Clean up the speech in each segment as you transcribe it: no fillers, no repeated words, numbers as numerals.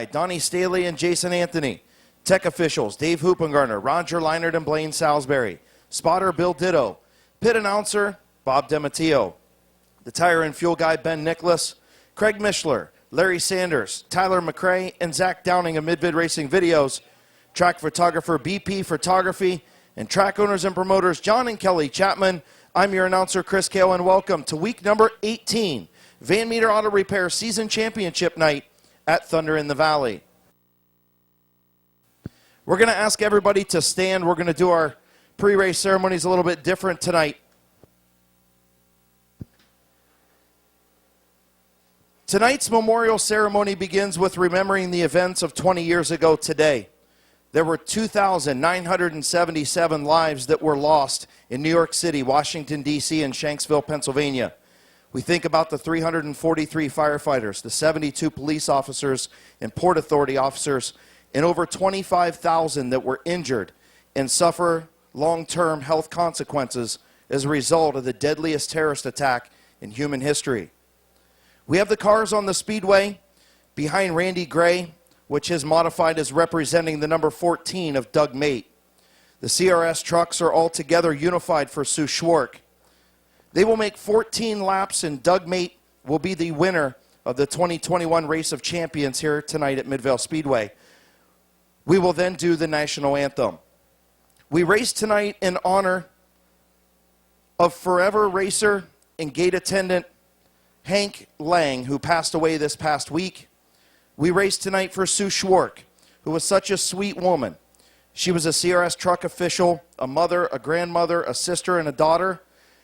Donnie Staley and Jason Anthony. Tech officials, Dave Hoopengarner, Roger Leinert, and Blaine Salisbury. Spotter, Bill Ditto. Pit announcer, Bob DeMatteo. The tire and fuel guy, Ben Nicholas. Craig Mishler, Larry Sanders, Tyler McCrae, and Zach Downing of Mid-Vid Racing Videos. Track photographer, BP Photography. And track owners and promoters, John and Kelly Chapman. I'm your announcer, Chris Kale, and welcome to week number 18, Van Meter Auto Repair Season Championship Night at Thunder in the Valley. We're going to ask everybody to stand. We're going to do our pre-race ceremonies a little bit different tonight. Tonight's memorial ceremony begins with remembering the events of 20 years ago today. There were 2,977 lives that were lost in New York City, Washington, D.C., and Shanksville, Pennsylvania. We think about the 343 firefighters, the 72 police officers and Port Authority officers, and over 25,000 that were injured and suffer long-term health consequences as a result of the deadliest terrorist attack in human history. We have the cars on the speedway behind Randy Gray, which is modified as representing the number 14 of Doug Mate. The CRS trucks are all together unified for Sue Schwark. They will make 14 laps, and Doug Mate will be the winner of the 2021 Race of Champions here tonight at Midvale Speedway. We will then do the national anthem. We race tonight in honor of forever racer and gate attendant Hank Lang, who passed away this past week. We race tonight for Sue Schwark, who was such a sweet woman. She was a CRS truck official, a mother, a grandmother, a sister, and a daughter.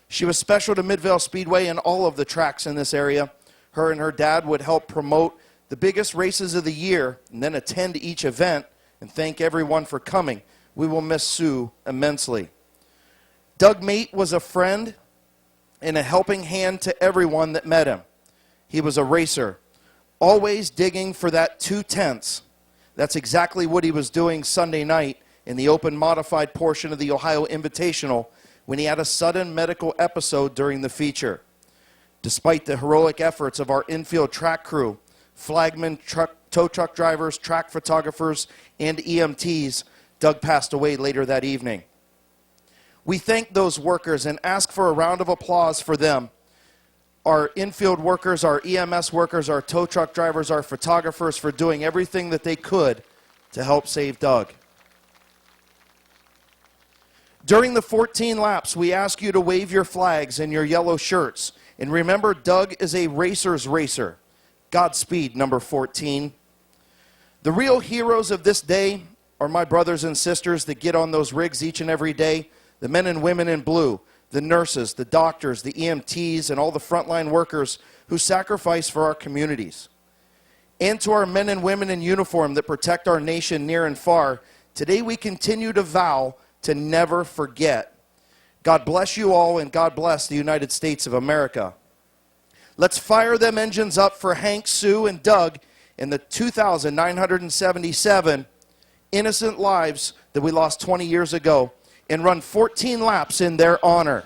She was special to Midvale Speedway and all of the tracks in this area. Her and her dad would help promote the biggest races of the year and then attend each event and thank everyone for coming. We will miss Sue immensely. Doug Mate was a friend and a helping hand to everyone that met him. He was a racer, always digging for that 2/10. That's exactly what he was doing Sunday night in the open modified portion of the Ohio Invitational when he had a sudden medical episode during the feature. Despite the heroic efforts of our infield track crew, flagmen, tow truck drivers, track photographers, and EMTs, Doug passed away later that evening. We thank those workers and ask for a round of applause for them. Our infield workers, our EMS workers, our tow truck drivers, our photographers for doing everything that they could to help save Doug. During the 14 laps, we ask you to wave your flags and your yellow shirts. And remember, Doug is a racer's racer. Godspeed, number 14. The real heroes of this day are my brothers and sisters that get on those rigs each and every day, the men and women in blue, the nurses, the doctors, the EMTs, and all the frontline workers who sacrifice for our communities. And to our men and women in uniform that protect our nation near and far, today we continue to vow to never forget. God bless you all, and God bless the United States of America. Let's fire them engines up for Hank, Sue, and Doug in the 2,977 innocent lives that we lost 20 years ago, and run 14 laps in their honor.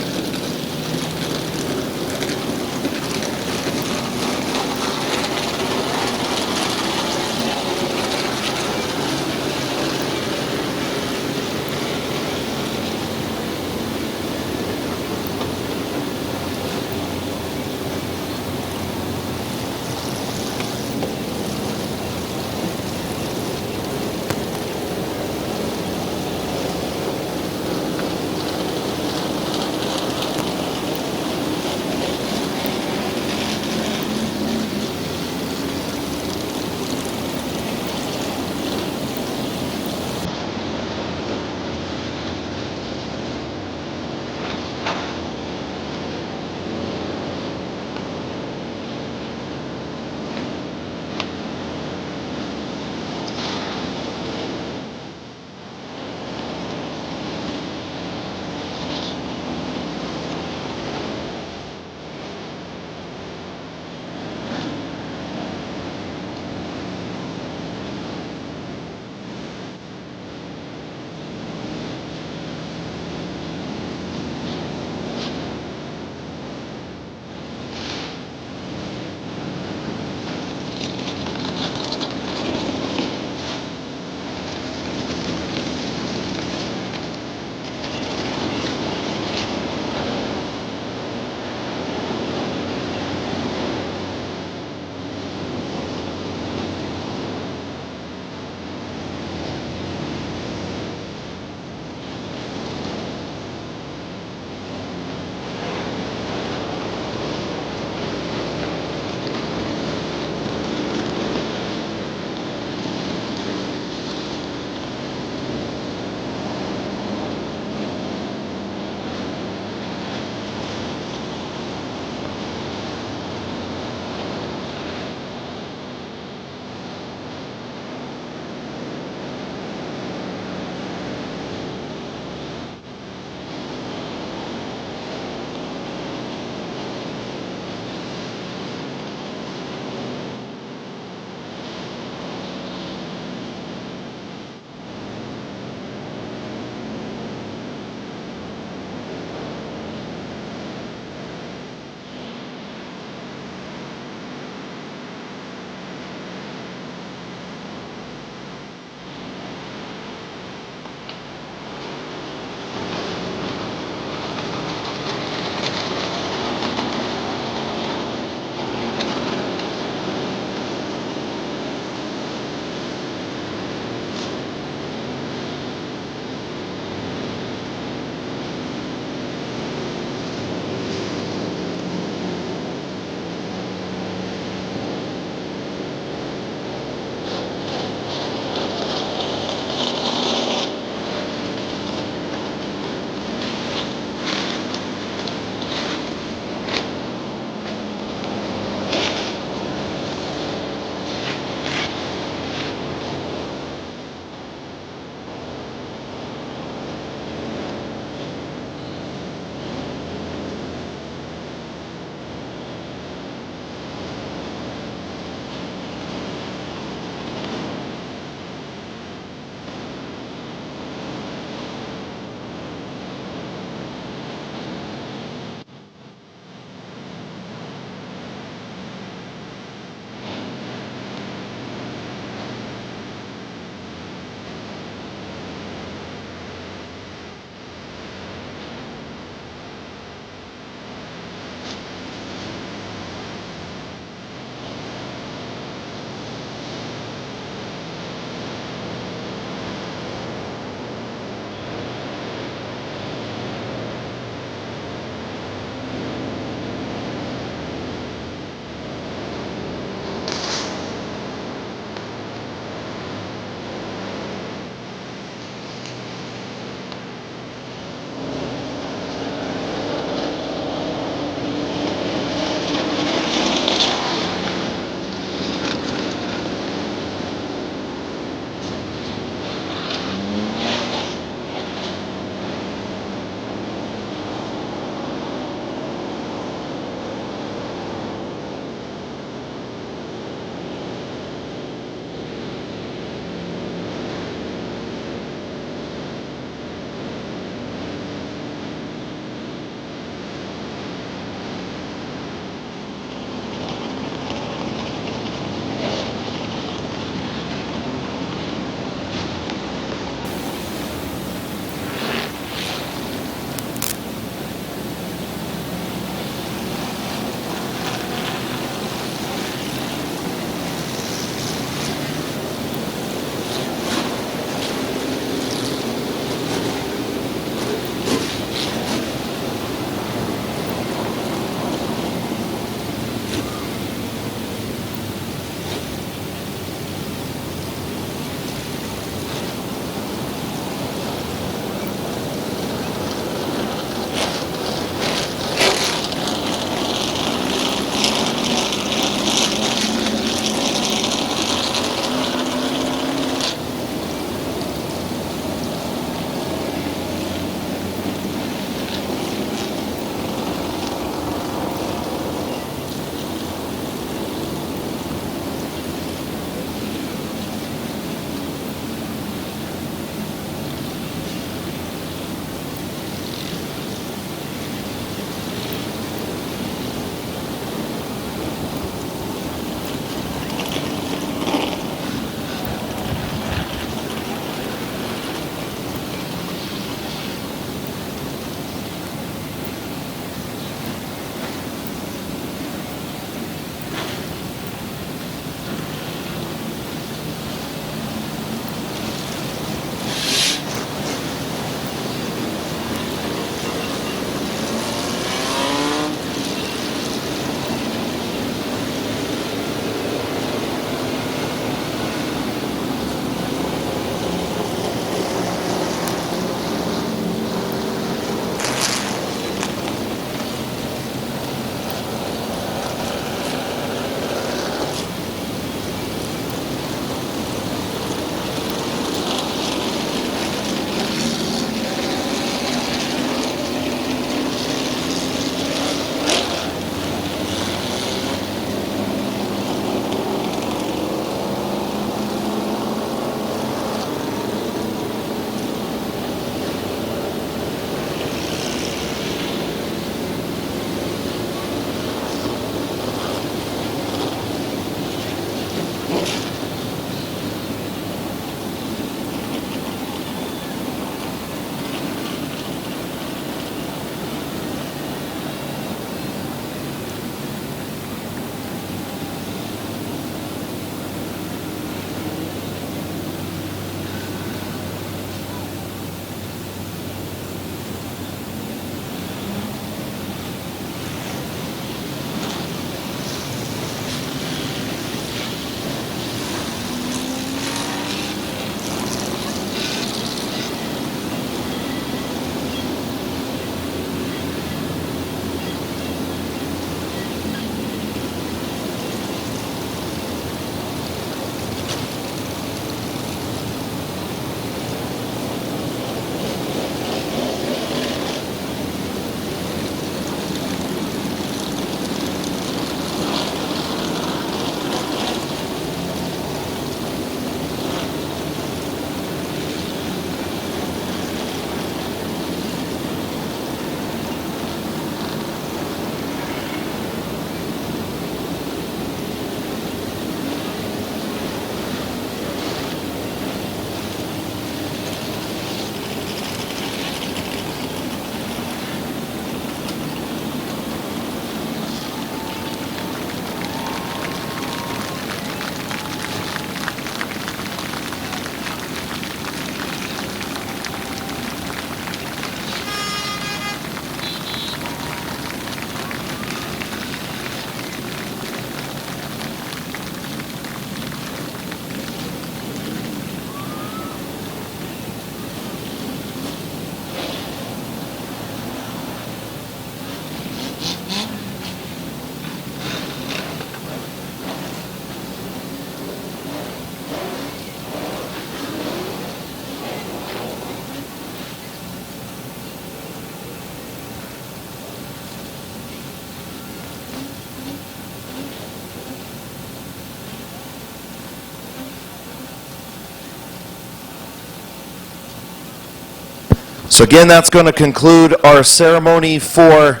So again, that's going to conclude our ceremony for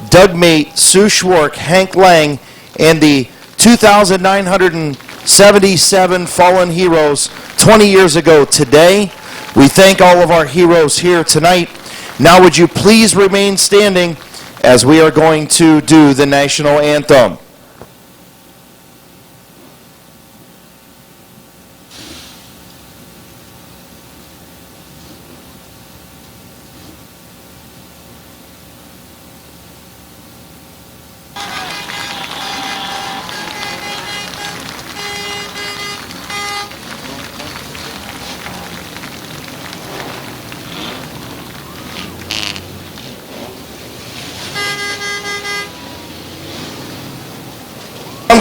Doug Mate, Sue Schwark, Hank Lang, and the 2,977 fallen heroes 20 years ago today. We thank all of our heroes here tonight. Now would you please remain standing as we are going to do the national anthem.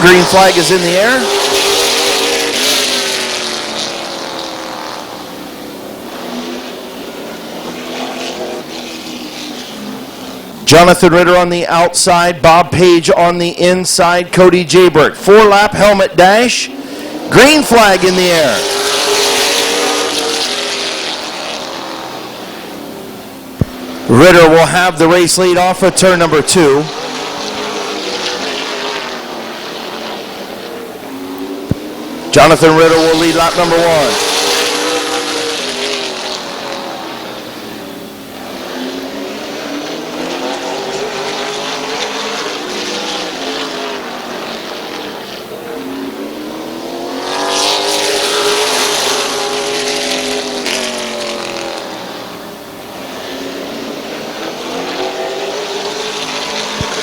Green flag is in the air. Jonathan Ritter on the outside, Bob Page on the inside, Cody Jaybert. 4-lap helmet dash. Green flag in the air. Ritter will have the race lead off of turn number 2. Jonathan Ritter will lead lap number 1.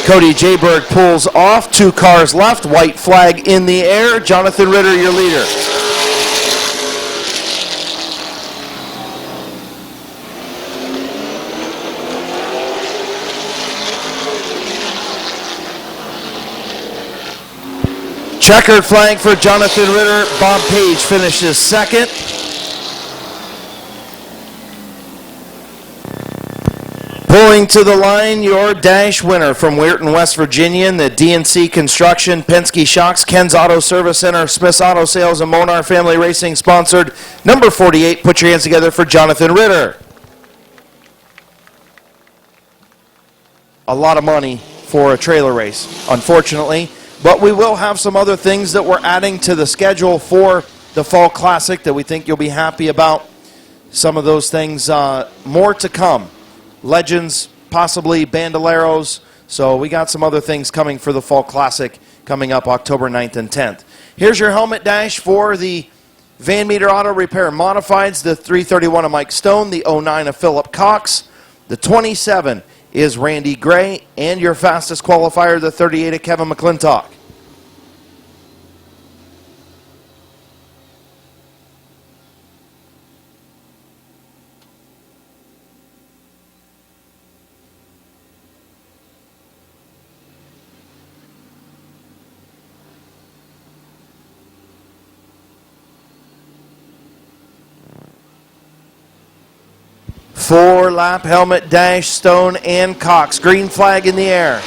Cody Jaybird pulls off, 2 cars left, white flag in the air. Jonathan Ritter, your leader. Checkered flag for Jonathan Ritter. Bob Page finishes second. Pulling to the line, your dash winner from Weirton, West Virginia, in the DNC Construction, Penske Shocks, Ken's Auto Service Center, Smith's Auto Sales, and Monar Family Racing sponsored. Number 48, put your hands together for Jonathan Ritter. A lot of money for a trailer race, unfortunately. But we will have some other things that we're adding to the schedule for the Fall Classic that we think you'll be happy about. Some of those things, more to come. Legends, possibly Bandoleros. So we got some other things coming for the Fall Classic coming up October 9th and 10th. Here's your helmet dash for the Van Meter Auto Repair Modifieds, the 331 of Mike Stone, the 09 of Philip Cox, the 27 is Randy Gray, and your fastest qualifier, the 38 of Kevin McClintock. Four-lap helmet dash, Stone and Cox. Green flag in the air.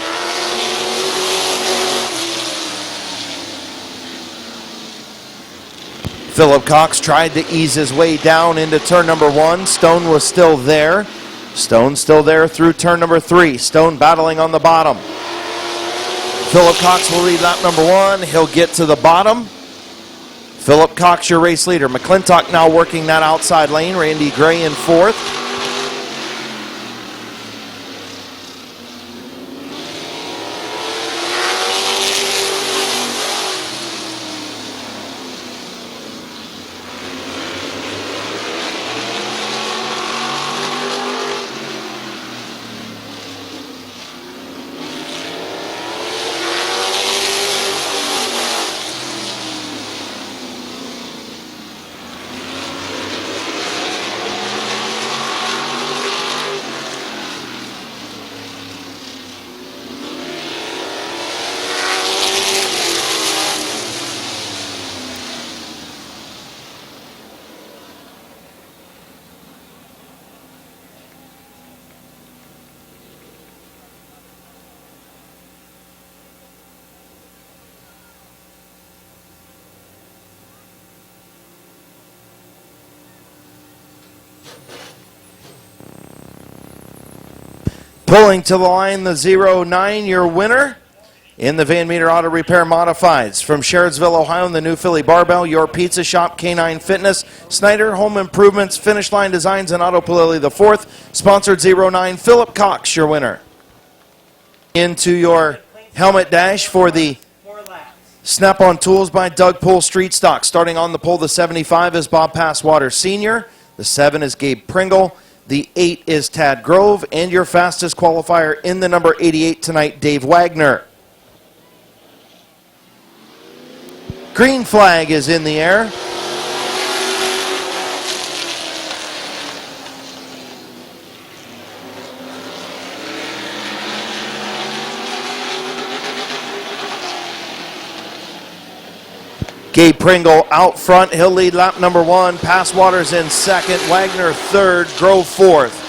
Philip Cox tried to ease his way down into turn number 1. Stone was still there. Stone still there through turn number 3. Stone battling on the bottom. Philip Cox will lead lap number 1. He'll get to the bottom. Philip Cox, your race leader. McClintock now working that outside lane. Randy Gray in 4th. Pulling to the line, the 09, your winner in the Van Meter Auto Repair Modifieds. From Sherridsville, Ohio, in the New Philly Barbell, Your Pizza Shop, Canine Fitness, Snyder Home Improvements, Finish Line Designs, and Auto Palilli the 4th. Sponsored 09, Philip Cox, your winner. Into your helmet dash for the Snap-on Tools by Doug Pool Street Stock. Starting on the pole, the 75 is Bob Passwater Sr., the 7 is Gabe Pringle, the 8 is Tad Grove, and your fastest qualifier in the number 88 tonight, Dave Wagner. Green flag is in the air. Gabe Pringle out front. He'll lead lap number 1. Passwater's in second. Wagner third. Grove fourth.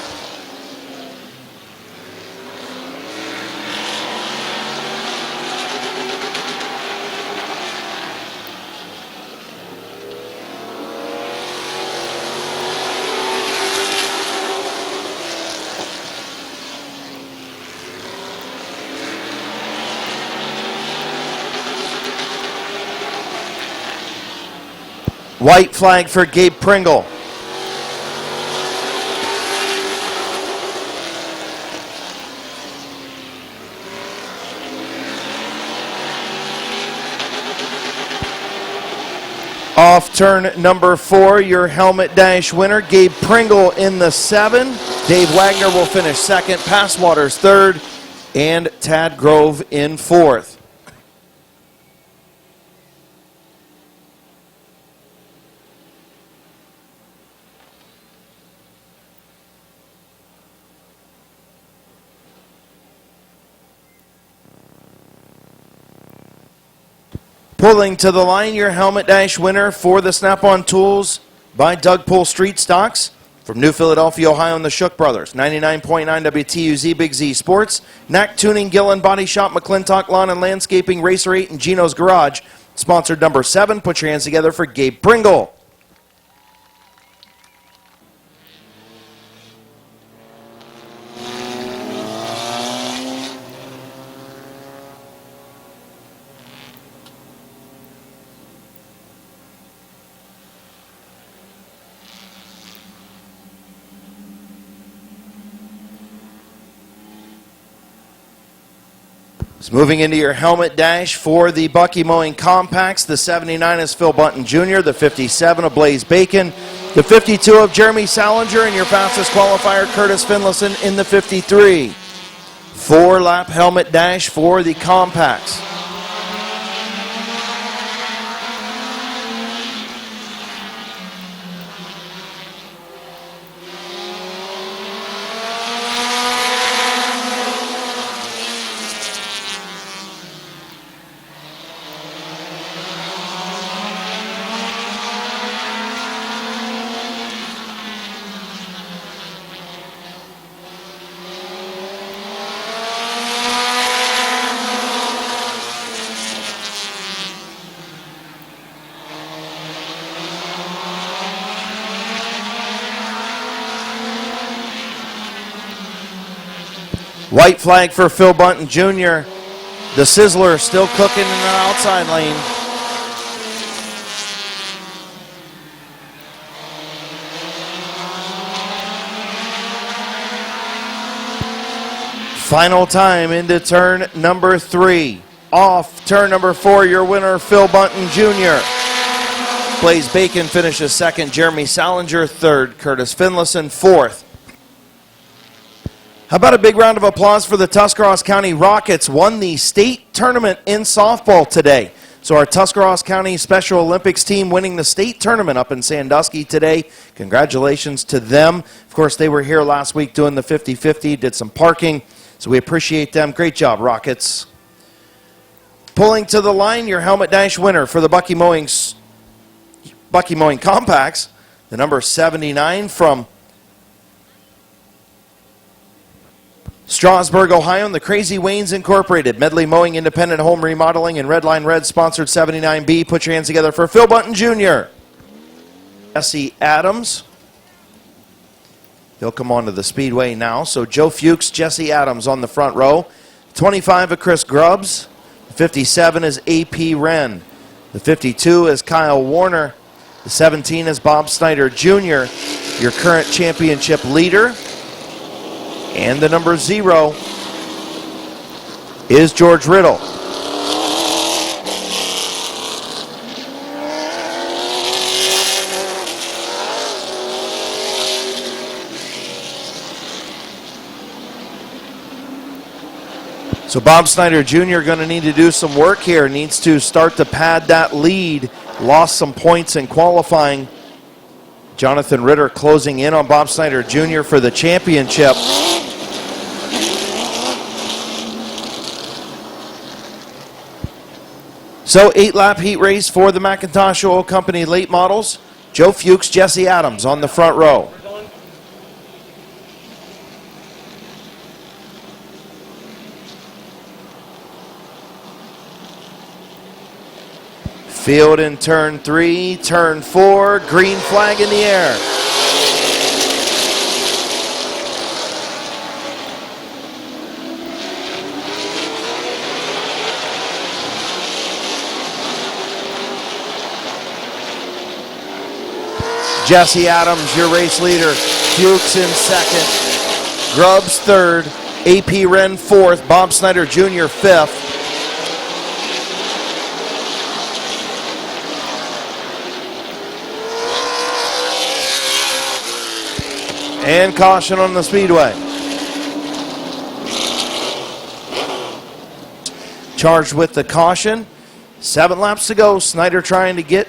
White flag for Gabe Pringle. Off turn number 4, your helmet dash winner, Gabe Pringle in the 7. Dave Wagner will finish second, Passwater's third, and Tad Grove in fourth. Pulling to the line, your helmet dash winner for the Snap-on Tools by Doug Pool Street Stocks. From New Philadelphia, Ohio, and the Shook Brothers. 99.9 WTUZ Big Z Sports. Knack Tuning, Gillen Body Shop, McClintock Lawn and Landscaping, Racer 8, and Gino's Garage. Sponsored number 7. Put your hands together for Gabe Pringle. Moving into your helmet dash for the Bucky Mowing Compacts. The 79 is Phil Bunton Jr., the 57 of Blaze Bacon, the 52 of Jeremy Salinger, and your fastest qualifier, Curtis Finlayson, in the 53. 4-lap helmet dash for the Compacts. White flag for Phil Bunton Jr. The Sizzler still cooking in the outside lane. Final time into turn number 3. Off turn number 4, your winner, Phil Bunton Jr. Blaze Bacon finishes second. Jeremy Salinger third. Curtis Finlayson fourth. How about a big round of applause for the Tuscarawas County Rockets? Won the state tournament in softball today. So our Tuscarawas County Special Olympics team winning the state tournament up in Sandusky today. Congratulations to them. Of course, they were here last week doing the 50-50, did some parking. So we appreciate them. Great job, Rockets. Pulling to the line, your helmet dash winner for the Bucky Mowing Compacts. The number 79 from Strasburg, Ohio, and the Crazy Waynes Incorporated. Medley Mowing, Independent Home Remodeling, and Redline Red sponsored 79B. Put your hands together for Phil Bunton Jr. Jesse Adams. He'll come onto the speedway now. So Joe Fuchs, Jesse Adams on the front row. 25 of Chris Grubbs. 57 is A.P. Wren. The 52 is Kyle Warner. The 17 is Bob Snyder Jr., your current championship leader. And the number 0 is George Riddle. So Bob Snyder Jr. going to need to do some work here. Needs to start to pad that lead. Lost some points in qualifying. Jonathan Ritter closing in on Bob Snyder Jr. for the championship. So 8-lap heat race for the McIntosh Oil Company late models. Joe Fuchs, Jesse Adams on the front row. Field in turn 3, turn 4, green flag in the air. Jesse Adams, your race leader. Fuchs in second. Grubbs third. A.P. Wren fourth. Bob Snyder Jr. fifth. And caution on the speedway. Charged with the caution. 7 laps to go. Snyder trying to get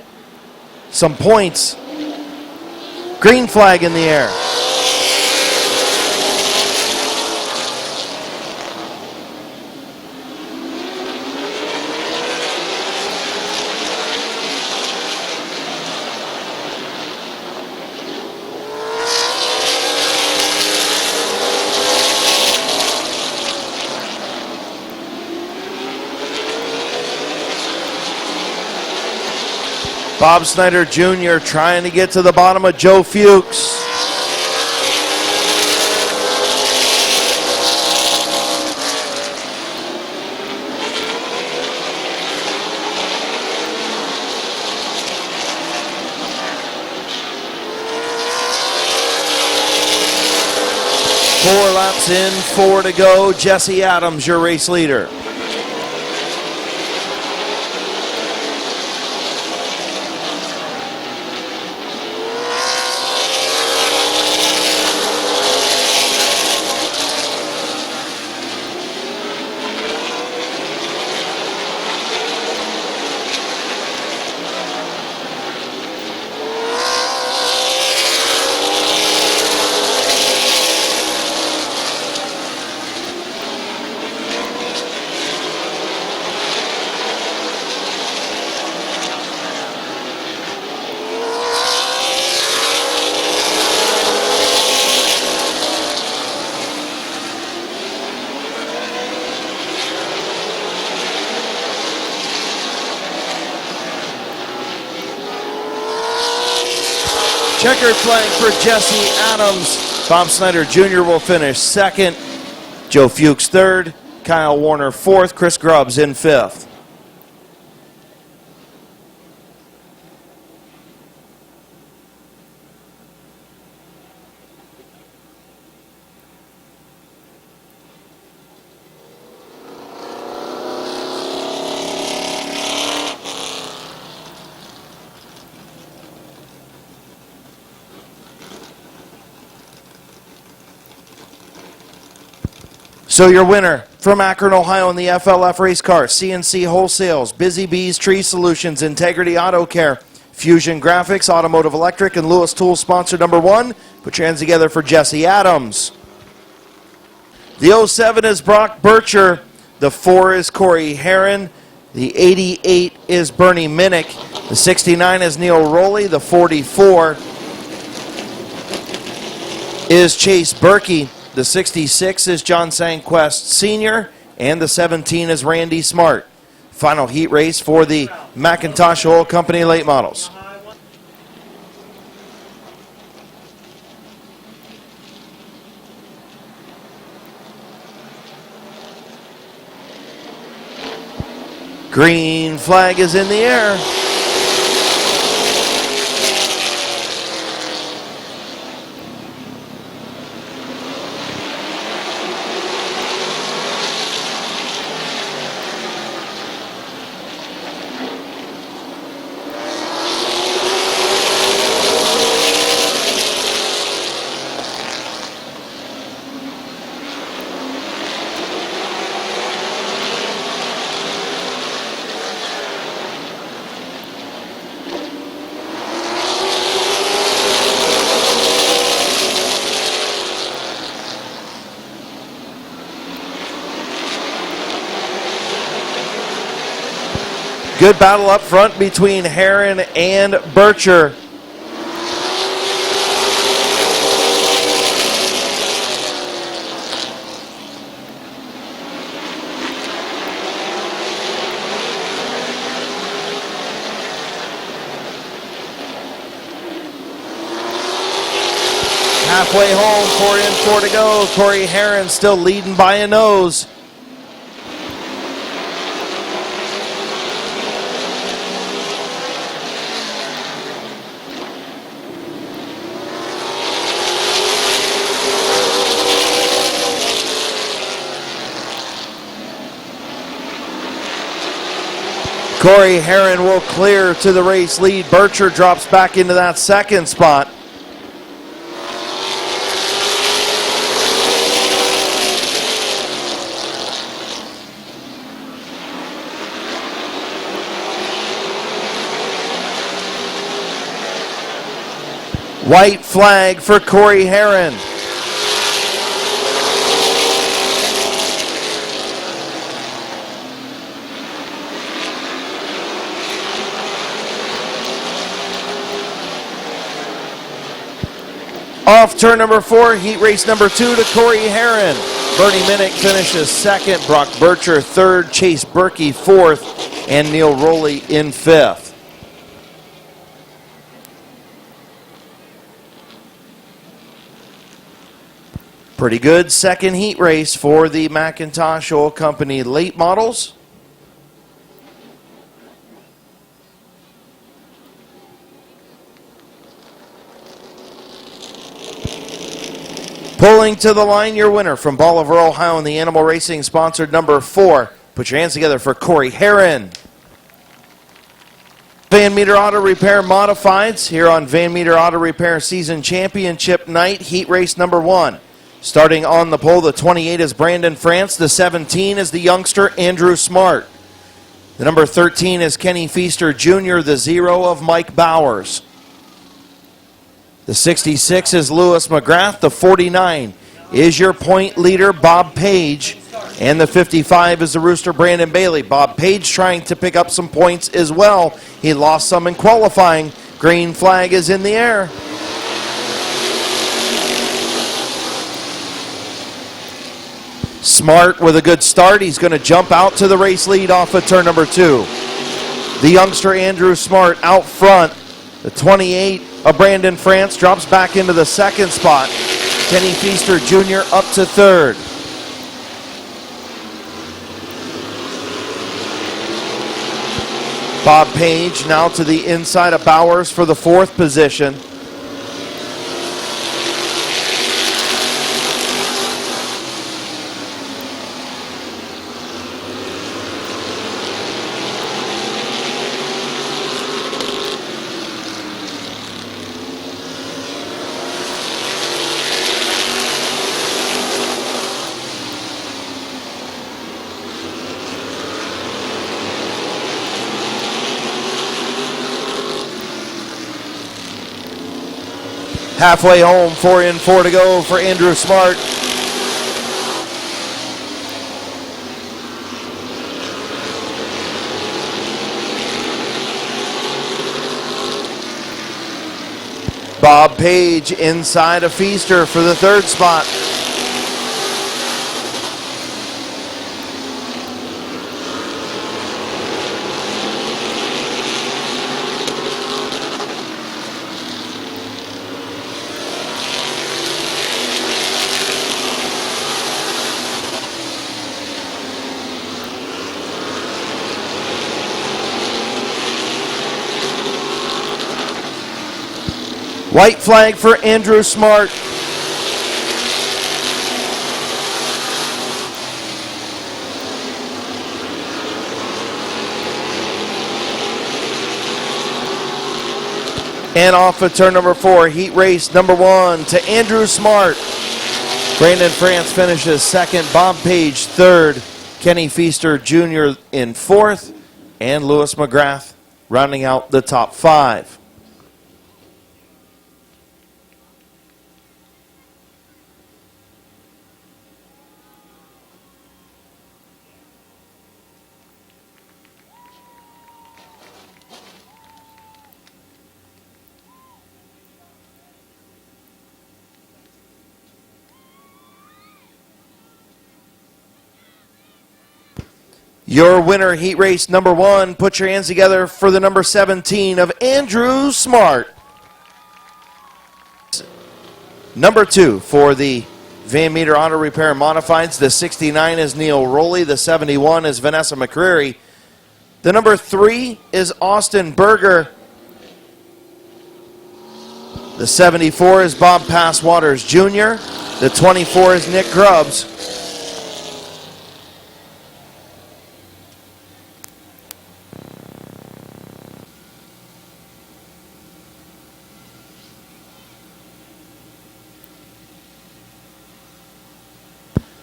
some points. Green flag in the air. Bob Snyder Jr. trying to get to the bottom of Joe Fuchs. Four laps in, 4 to go. Jesse Adams, your race leader. Checkered flag for Jesse Adams. Bob Snyder Jr. will finish second. Joe Fuchs third. Kyle Warner fourth. Chris Grubbs in fifth. So your winner from Akron, Ohio in the FLF race car, CNC Wholesales, Busy Bees Tree Solutions, Integrity Auto Care, Fusion Graphics, Automotive Electric, and Lewis Tools sponsor number 1. Put your hands together for Jesse Adams. The 07 is Brock Bircher. The 4 is Corey Herron. The 88 is Bernie Minnick. The 69 is Neil Rowley. The 44 is Chase Berkey. The 66 is John Sanquest Sr., and the 17 is Randy Smart. Final heat race for the McIntosh Oil Company late models. Green flag is in the air. Good battle up front between Heron and Bircher. Halfway home, 4 in, 4 to go. Corey Heron still leading by a nose. Corey Heron will clear to the race lead. Bircher drops back into that second spot. White flag for Corey Heron. Off turn number 4, heat race number 2 to Corey Heron. Bernie Minnick finishes second, Brock Bircher third, Chase Berkey fourth, and Neil Rowley in fifth. Pretty good second heat race for the McIntosh Oil Company late models. Pulling to the line, your winner from Bolivar, Ohio in the Animal Racing sponsored number 4. Put your hands together for Corey Heron. Van Meter Auto Repair Modifieds here on Van Meter Auto Repair Season Championship Night, heat race number 1. Starting on the pole, the 28 is Brandon France. The 17 is the youngster Andrew Smart. The number 13 is Kenny Feaster Jr., the 0 of Mike Bowers. The 66 is Lewis McGrath. The 49 is your point leader, Bob Page. And the 55 is the rooster, Brandon Bailey. Bob Page trying to pick up some points as well. He lost some in qualifying. Green flag is in the air. Smart with a good start. He's going to jump out to the race lead off of turn number 2. The youngster Andrew Smart out front. The 28 of Brandon France drops back into the second spot. Kenny Feaster Jr. up to third. Bob Page now to the inside of Bowers for the 4th position. Halfway home, 4 in, 4 to go for Andrew Smart. Bob Page inside of Feaster for the 3rd spot. White flag for Andrew Smart. And off of turn number 4, heat race number 1 to Andrew Smart. Brandon France finishes second, Bob Page third, Kenny Feaster Jr. in fourth, and Lewis McGrath rounding out the top 5. Your winner, heat race number 1. Put your hands together for the number 17 of Andrew Smart. Number 2 for the Van Meter Auto Repair and Modifieds. The 69 is Neil Rowley. The 71 is Vanessa McCreary. The number 3 is Austin Berger. The 74 is Bob Passwaters Jr. The 24 is Nick Grubbs.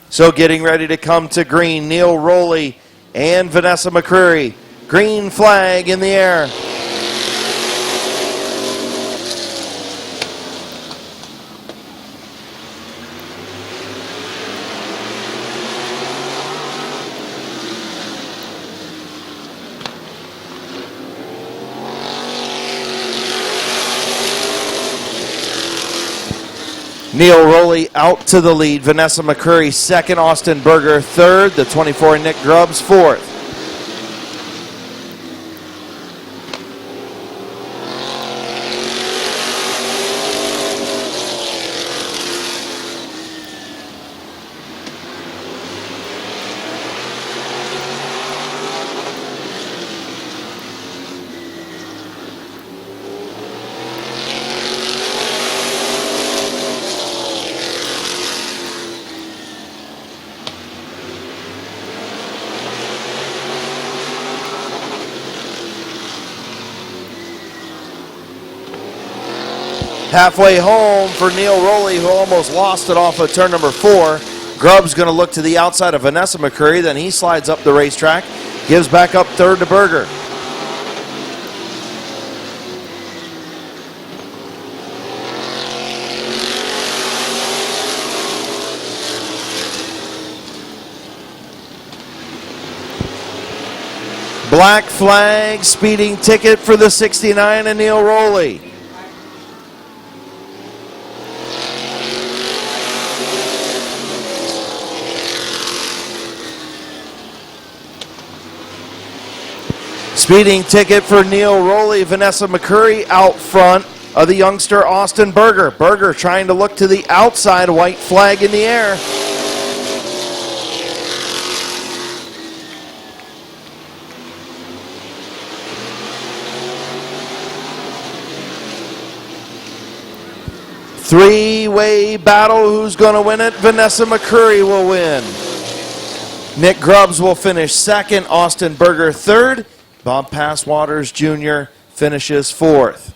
So getting ready to come to green, Neil Rowley and Vanessa McCreary. Green flag in the air. Neil Rowley out to the lead. Vanessa McCreary second. Austin Berger third. The 24 Nick Grubbs fourth. Halfway home for Neil Rowley, who almost lost it off of turn number 4. Grubbs going to look to the outside of Vanessa McCreary. Then he slides up the racetrack. Gives back up third to Berger. Black flag, speeding ticket for the 69 and Neil Rowley. Speeding ticket for Neil Rowley. Vanessa McCreary out front of the youngster Austin Berger. Berger trying to look to the outside. White flag in the air. Three-way battle. Who's going to win it? Vanessa McCreary will win. Nick Grubbs will finish second. Austin Berger third. Bob Passwaters Jr. finishes fourth.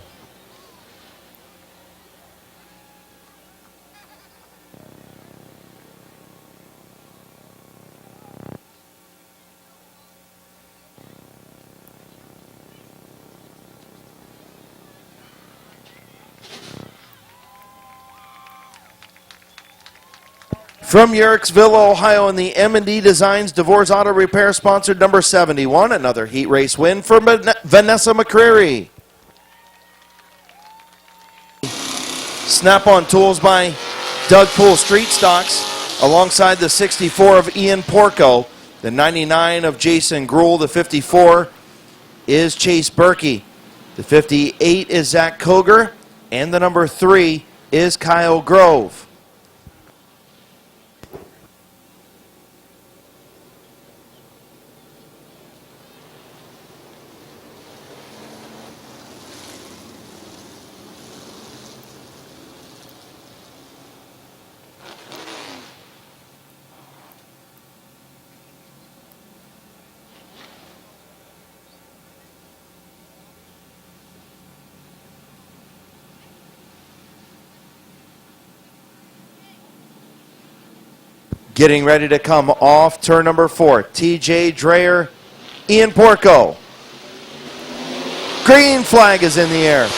From Yerkesville, Ohio, in the M&D Designs Divorce Auto Repair sponsored number 71, another heat race win for Vanessa McCreary. Snap-on tools by Doug Poole Street Stocks, alongside the 64 of Ian Porco, the 99 of Jason Gruhl, the 54 is Chase Berkey, the 58 is Zach Koger, and the number 3 is Kyle Grove. Getting ready to come off turn number 4, TJ Dreyer, Ian Porco. Green flag is in the air.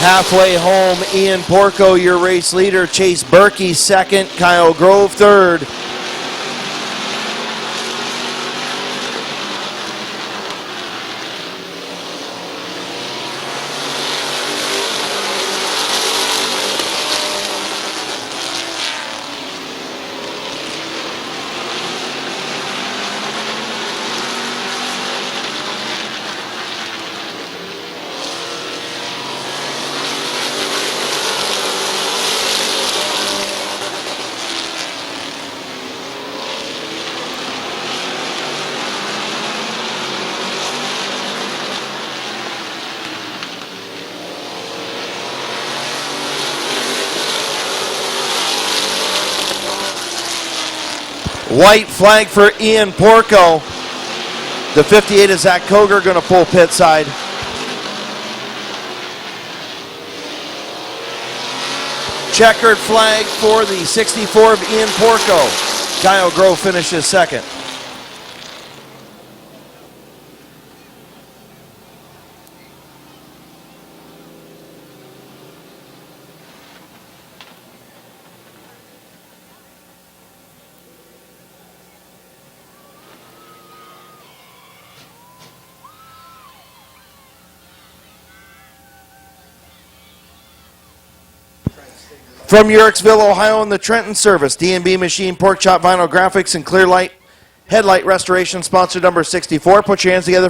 Halfway home, Ian Porco, your race leader. Chase Berkey second, Kyle Grove third. White flag for Ian Porco. The 58 is Zach Koger going to pull pit side. Checkered flag for the 64 of Ian Porco. Kyle Grove finishes second. From Yorksville, Ohio, in the Trenton service, D&B Machine, Pork Chop Vinyl Graphics, and Clear Light Headlight Restoration, sponsor number 64. Put your hands together.